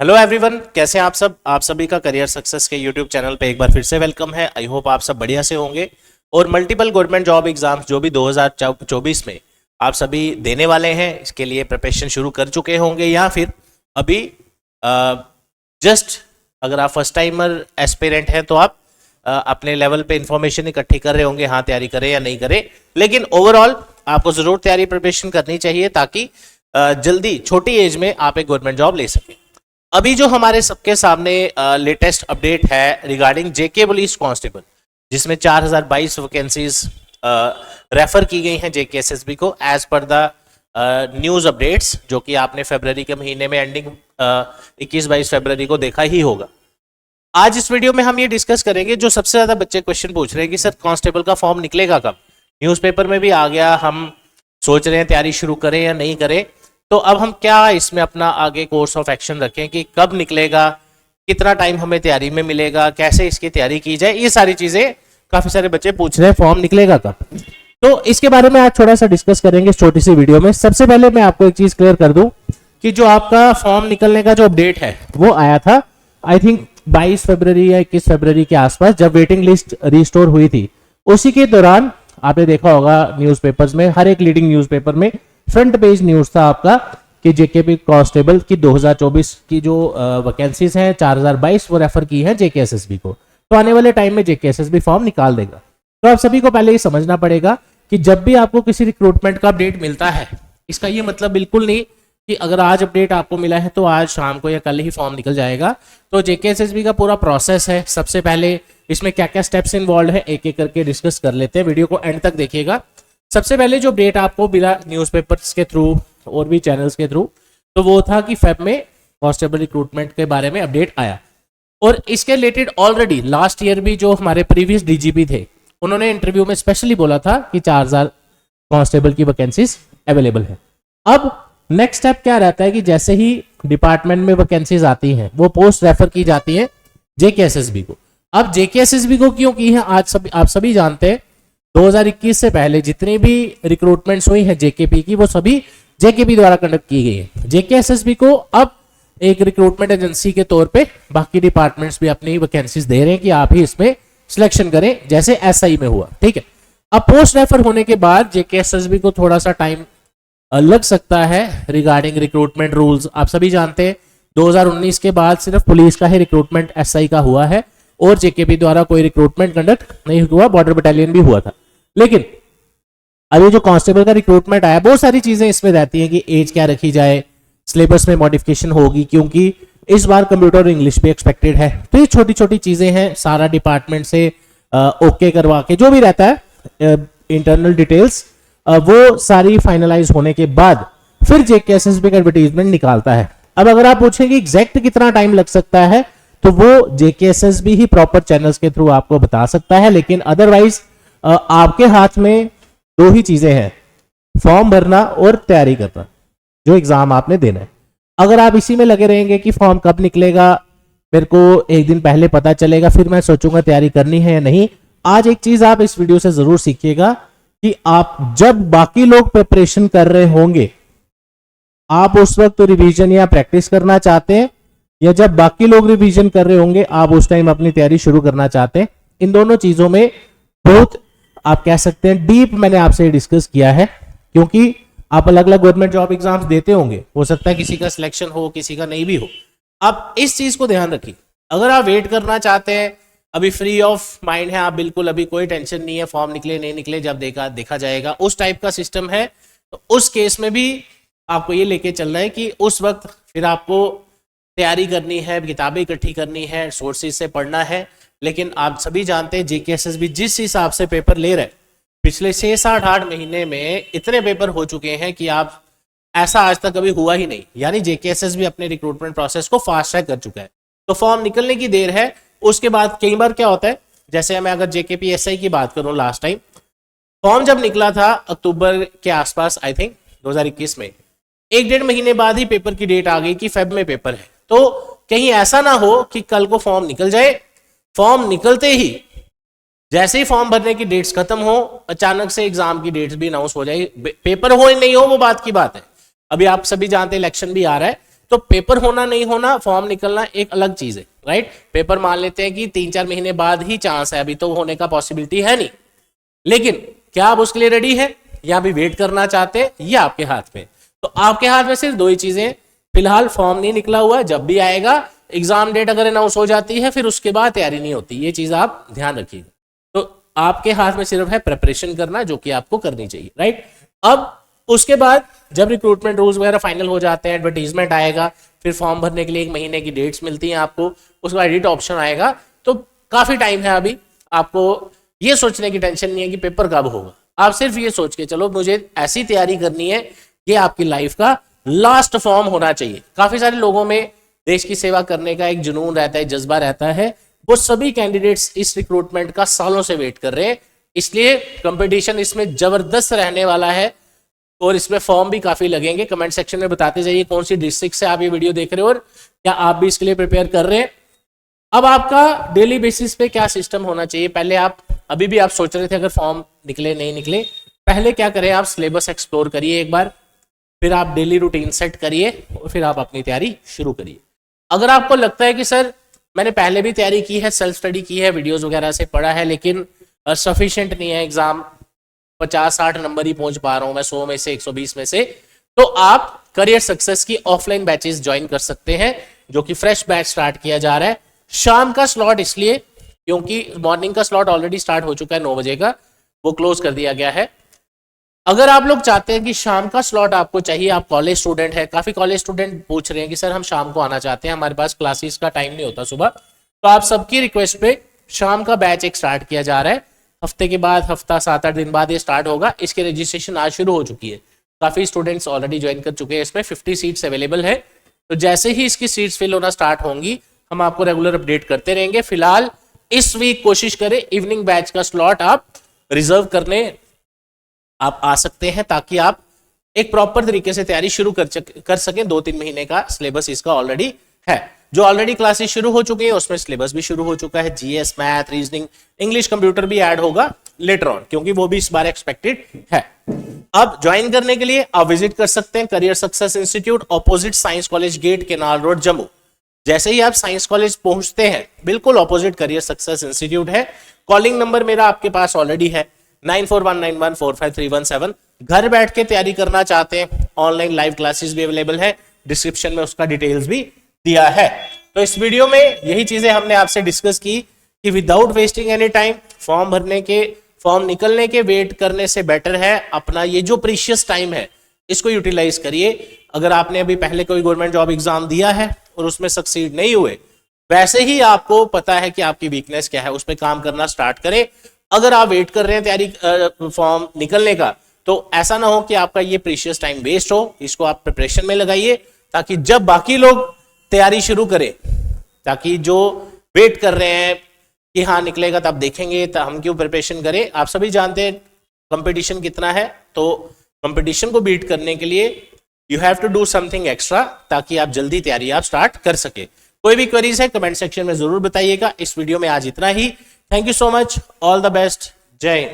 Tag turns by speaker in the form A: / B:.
A: Hello everyone, कैसे हैं आप सब। आप सभी का करियर सक्सेस के यूट्यूब चैनल पे एक बार फिर से वेलकम है। आई होप आप सब बढ़िया से होंगे और मल्टीपल गवर्नमेंट जॉब एग्जाम्स जो भी 2024 में आप सभी देने वाले हैं, इसके लिए प्रिपरेशन शुरू कर चुके होंगे या फिर अभी जस्ट अगर आप फर्स्ट टाइमर एस्पिरेंट हैं तो आप अपने लेवल पे इंफॉर्मेशन इकट्ठी कर रहे होंगे, हाँ तैयारी करें या नहीं करें, लेकिन ओवरऑल आपको जरूर तैयारी प्रिपरेशन करनी चाहिए ताकि जल्दी छोटी एज में आप एक गवर्नमेंट जॉब ले सकें। अभी जो हमारे सबके सामने लेटेस्ट अपडेट है रिगार्डिंग जेके पुलिस कांस्टेबल, जिसमें 4022 वैकेंसीज रेफर की गई हैं जेके एसएसबी को as per the news updates, जो कि आपने फरवरी के महीने में एंडिंग 21-22 फरवरी को देखा ही होगा। आज इस वीडियो में हम ये डिस्कस करेंगे, जो सबसे ज्यादा बच्चे क्वेश्चन पूछ रहे हैं कि सर कांस्टेबल का फॉर्म निकलेगा कब, न्यूज़पेपर में भी आ गया, हम सोच रहे हैं तैयारी शुरू करें या नहीं करें, तो अब हम क्या इसमें अपना आगे कोर्स ऑफ एक्शन रखें कि कब निकलेगा, कितना टाइम हमें तैयारी में मिलेगा, कैसे इसकी तैयारी की जाए, ये सारी चीजें काफी सारे बच्चे पूछ रहे हैं फॉर्म निकलेगा कब। तो इसके बारे में आज थोड़ा सा डिस्कस करेंगे इस छोटी सी वीडियो में। सबसे पहले मैं आपको एक चीज क्लियर कर दूं कि जो आपका फॉर्म निकलने का जो अपडेट है वो आया था आई थिंक 22 फरवरी या 21 फरवरी के आसपास, जब वेटिंग लिस्ट रिस्टोर हुई थी। उसी के दौरान आपने देखा होगा न्यूज़पेपर्स में, हर एक लीडिंग न्यूज़पेपर में फ्रंट पेज न्यूज था आपका कि जेकेपी कांस्टेबल की 2024 की जो वैकेंसीज हैं 4022 वो रेफर की है जेके एसएसबी को। तो आने वाले टाइम में जेके एसएसबी फॉर्म निकाल देगा। तो आप सभी को पहले ये समझना पड़ेगा कि जब भी आपको किसी रिक्रूटमेंट का अपडेट मिलता है, इसका ये मतलब बिल्कुल नहीं कि अगर आज अपडेट आपको मिला है तो आज शाम को या कल ही फॉर्म निकल जाएगा। तो जेके एसएसबी का पूरा प्रोसेस है। सबसे पहले इसमें क्या क्या स्टेप्स इन्वॉल्व है एक एक करके डिस्कस कर लेते हैं, वीडियो को एंड तक देखिएगा। सबसे पहले जो अपडेट आपको मिला न्यूज़पेपर्स के थ्रू और भी चैनल्स के थ्रू, तो वो था कि फेब में कांस्टेबल रिक्रूटमेंट के बारे में अपडेट आया। और इसके रिलेटेड ऑलरेडी लास्ट ईयर भी जो हमारे प्रीवियस डीजीपी थे उन्होंने इंटरव्यू में स्पेशली बोला था कि 4000 कांस्टेबल की वैकेंसीज अवेलेबल है। अब नेक्स्ट स्टेप क्या रहता है कि जैसे ही डिपार्टमेंट में वैकेंसीज आती हैं वो पोस्ट रेफर की जाती है जेके एसएसबी को। अब जेके एसएसबी को क्यों की है, आज आप सभी जानते हैं 2021 से पहले जितनी भी रिक्रूटमेंट्स हुई है जेकेपी की वो सभी जेकेपी द्वारा कंडक्ट की गई है। जेके एसएसबी को अब एक रिक्रूटमेंट एजेंसी के तौर पे बाकी डिपार्टमेंट्स भी अपनी वैकेंसीज दे रहे हैं कि आप ही इसमें सिलेक्शन करें, जैसे एसआई में हुआ। ठीक है, अब पोस्ट रेफर होने के बाद जेके एसएसबी को थोड़ा सा टाइम लग सकता है रिगार्डिंग रिक्रूटमेंट रूल्स। आप सभी जानते हैं 2019 के बाद सिर्फ पुलिस का ही रिक्रूटमेंट एसआई का हुआ है और जेकेपी द्वारा कोई रिक्रूटमेंट कंडक्ट नहीं हुआ। बॉर्डर बटालियन भी हुआ था, लेकिन अभी जो कांस्टेबल का रिक्रूटमेंट आया बहुत सारी चीजें इसमें रहती हैं कि एज क्या रखी जाए, सिलेबस में मॉडिफिकेशन होगी क्योंकि इस बार कंप्यूटर और इंग्लिश भी एक्सपेक्टेड है। तो ये छोटी छोटी चीजें हैं, सारा डिपार्टमेंट से ओके करवा के जो भी रहता है इंटरनल डिटेल्स वो सारी फाइनलाइज होने के बाद फिर जेके एसएसबी का एडवर्टीजमेंट निकालता है। अब अगर आप पूछेंगे एग्जैक्ट कितना टाइम लग सकता है तो वो जेके एसएसबी ही प्रॉपर चैनल्स के थ्रू आपको बता सकता है, लेकिन अदरवाइज आपके हाथ में दो ही चीजें हैं, फॉर्म भरना और तैयारी करना जो एग्जाम आपने देना है। अगर आप इसी में लगे रहेंगे कि फॉर्म कब निकलेगा, मेरे को एक दिन पहले पता चलेगा फिर मैं सोचूंगा तैयारी करनी है या नहीं, आज एक चीज आप इस वीडियो से जरूर सीखिएगा कि आप जब बाकी लोग प्रिपरेशन कर रहे होंगे आप उस वक्त तो रिवीजन या प्रैक्टिस करना चाहते हैं, या जब बाकी लोग रिवीजन कर रहे होंगे आप उस टाइम अपनी तैयारी शुरू करना चाहते हैं। इन दोनों चीजों में बहुत आप कह सकते हैं डीप मैंने आपसे डिस्कस किया है, क्योंकि आप अलग अलग गवर्नमेंट जॉब एग्जाम्स देते होंगे, हो सकता है किसी का सिलेक्शन हो किसी का नहीं भी हो। आप इस चीज को ध्यान रखिए। अगर आप वेट करना चाहते हैं, अभी फ्री ऑफ माइंड है आप, बिल्कुल अभी कोई टेंशन नहीं है, फॉर्म निकले नहीं निकले जब देखा जाएगा, उस टाइप का सिस्टम है, तो उस केस में भी आपको ये लेके चलना है कि उस वक्त फिर आपको तैयारी करनी है, किताबें इकट्ठी करनी है, सोर्सेज से पढ़ना है। लेकिन आप सभी जानते हैं जेके एसएसबी जिस हिसाब से पेपर ले रहे हैं, पिछले 6-8 महीने में इतने पेपर हो चुके हैं कि आप ऐसा आज तक कभी हुआ ही नहीं। यानी जेके एसएसबी अपने रिक्रूटमेंट प्रोसेस को फास्ट ट्रैक कर चुका है। तो फॉर्म निकलने की देर है, उसके बाद कई बार क्या होता है, जैसे मैं अगर जेकेपी एसआई की बात करूं, लास्ट टाइम फॉर्म जब निकला था अक्टूबर के आसपास आई थिंक 2021 में, 1-1.5 महीने बाद ही पेपर की डेट आ गई कि फेब में पेपर है। तो कहीं ऐसा ना हो कि कल को फॉर्म निकल जाए, फॉर्म निकलते ही जैसे ही फॉर्म भरने की डेट्स खत्म हो अचानक से एग्जाम की डेट्स भी अनाउंस हो जाए, पेपर हो या नहीं हो वो बात की बात है। अभी आप सभी जानते हैं इलेक्शन भी आ रहा है, तो पेपर होना नहीं होना, फॉर्म निकलना एक अलग चीज है, राइट। पेपर मान लेते हैं कि 3-4 महीने बाद ही चांस है, अभी तो होने का पॉसिबिलिटी है नहीं। लेकिन क्या आप उसके लिए रेडी है या अभी वेट करना चाहते हैं, ये आपके हाथ में। तो आपके हाथ में सिर्फ दो ही चीजें, फिलहाल फॉर्म नहीं निकला हुआ है, जब भी आएगा एग्जाम डेट अगर अनाउंस हो जाती है फिर उसके बाद तैयारी नहीं होती, ये चीज आप ध्यान रखिएगा। तो आपके हाथ में सिर्फ है प्रिपरेशन करना, जो कि आपको करनी चाहिए, राइट। अब उसके बाद जब रिक्रूटमेंट रूल्स वगैरह फाइनल हो जाते हैं, एडवर्टीजमेंट आएगा, फिर फॉर्म भरने के लिए 1 महीने की डेट्स मिलती हैं आपको, उसके बाद एडिट ऑप्शन आएगा, तो काफी टाइम है अभी। आपको ये सोचने की टेंशन नहीं है कि पेपर कब होगा, आप सिर्फ ये सोच के चलो मुझे ऐसी तैयारी करनी है कि आपकी लाइफ का लास्ट फॉर्म होना चाहिए। काफी सारे लोगों में देश की सेवा करने का एक जुनून रहता है, जज्बा रहता है, वो सभी कैंडिडेट्स इस रिक्रूटमेंट का सालों से वेट कर रहे हैं, इसलिए कंपटीशन इसमें जबरदस्त रहने वाला है और इसमें फॉर्म भी काफी लगेंगे। कमेंट सेक्शन में बताते जाइए कौन सी डिस्ट्रिक्ट से आप ये वीडियो देख रहे हो और क्या आप भी इसके लिए प्रिपेयर कर रहे हैं। अब आपका डेली बेसिस पे क्या सिस्टम होना चाहिए, पहले आप अभी भी आप सोच रहे थे अगर फॉर्म निकले नहीं निकले, पहले क्या करें, आप सिलेबस एक्सप्लोर करिए एक बार, फिर आप डेली रूटीन सेट करिए और फिर आप अपनी तैयारी शुरू करिए। अगर आपको लगता है कि सर मैंने पहले भी तैयारी की है, सेल्फ स्टडी की है, वीडियोस वगैरह से पढ़ा है, लेकिन सफिशिएंट नहीं है, एग्जाम 50-60 नंबर ही पहुंच पा रहा हूं मैं 100 में से, 120 में से, तो आप करियर सक्सेस की ऑफलाइन बैचेस ज्वाइन कर सकते हैं, जो कि फ्रेश बैच स्टार्ट किया जा रहा है। शाम का स्लॉट इसलिए क्योंकि मॉर्निंग का स्लॉट ऑलरेडी स्टार्ट हो चुका है 9 बजे का, वो क्लोज कर दिया गया है। अगर आप लोग चाहते हैं कि शाम का स्लॉट आपको चाहिए, आप कॉलेज स्टूडेंट है, काफी कॉलेज स्टूडेंट पूछ रहे हैं कि सर हम शाम को आना चाहते हैं, हमारे पास क्लासेस का टाइम नहीं होता सुबह, तो आप सबकी रिक्वेस्ट पे शाम का बैच एक स्टार्ट किया जा रहा है। हफ्ते के बाद, हफ्ता 7-8 दिन बाद ये स्टार्ट होगा। इसकी रजिस्ट्रेशन आज शुरू हो चुकी है, काफी स्टूडेंट्स ऑलरेडी ज्वाइन कर चुके हैं, इसमें 50 सीट्स अवेलेबल है। तो जैसे ही इसकी सीट्स फिल होना स्टार्ट होंगी हम आपको रेगुलर अपडेट करते रहेंगे। फिलहाल इस वीक कोशिश करें इवनिंग बैच का स्लॉट आप रिजर्व करने आप आ सकते हैं, ताकि आप एक प्रॉपर तरीके से तैयारी शुरू कर सकें। 2-3 महीने का सिलेबस इसका ऑलरेडी है, जो ऑलरेडी क्लासेस शुरू हो चुकी है उसमें सिलेबस भी शुरू हो चुका है। GS, math, reasoning, English, computer भी ऐड होगा लेटर ऑन, क्योंकि वो भी इस बार एक्सपेक्टेड है। अब ज्वाइन करने के लिए आप विजिट कर सकते हैं career success institute, opposite science college gate, canal road, Jammu. जैसे ही आप साइंस कॉलेज पहुंचते हैं बिल्कुल ऑपोजिट करियर सक्सेस इंस्टीट्यूट है। कॉलिंग नंबर मेरा आपके पास ऑलरेडी है 9419145317। घर बैठ के तैयारी करना चाहते हैं, ऑनलाइन लाइव क्लासेस भी अवेलेबल है, डिस्क्रिप्शन में उसका डिटेल्स भी दिया है। तो इस वीडियो में यही चीजें हमने आपसे डिस्कस की कि without wasting any time form निकलने के वेट करने से बेटर है अपना ये जो प्रीशियस टाइम है इसको यूटिलाइज करिए। अगर आपने अभी पहले कोई गवर्नमेंट जॉब एग्जाम दिया है और उसमें सक्सीड नहीं हुए, वैसे ही आपको पता है कि आपकी वीकनेस क्या है, उस पर काम करना स्टार्ट करें। अगर आप वेट कर रहे हैं तैयारी फॉर्म निकलने का, तो ऐसा ना हो कि आपका ये प्रीशियस टाइम वेस्ट हो, इसको आप प्रिपरेशन में लगाइए, ताकि जब बाकी लोग तैयारी शुरू करें, ताकि जो वेट कर रहे हैं कि हाँ निकलेगा तब देखेंगे, तब हम क्यों प्रिपरेशन करें। आप सभी जानते हैं कंपटीशन कितना है, तो कंपटीशन को बीट करने के लिए you have to do something extra, ताकि आप जल्दी तैयारी आप स्टार्ट कर सके। कोई भी क्वेरीज है कमेंट सेक्शन में जरूर बताइएगा। इस वीडियो में आज इतना ही। Thank you so much, all the best, जय हिंद।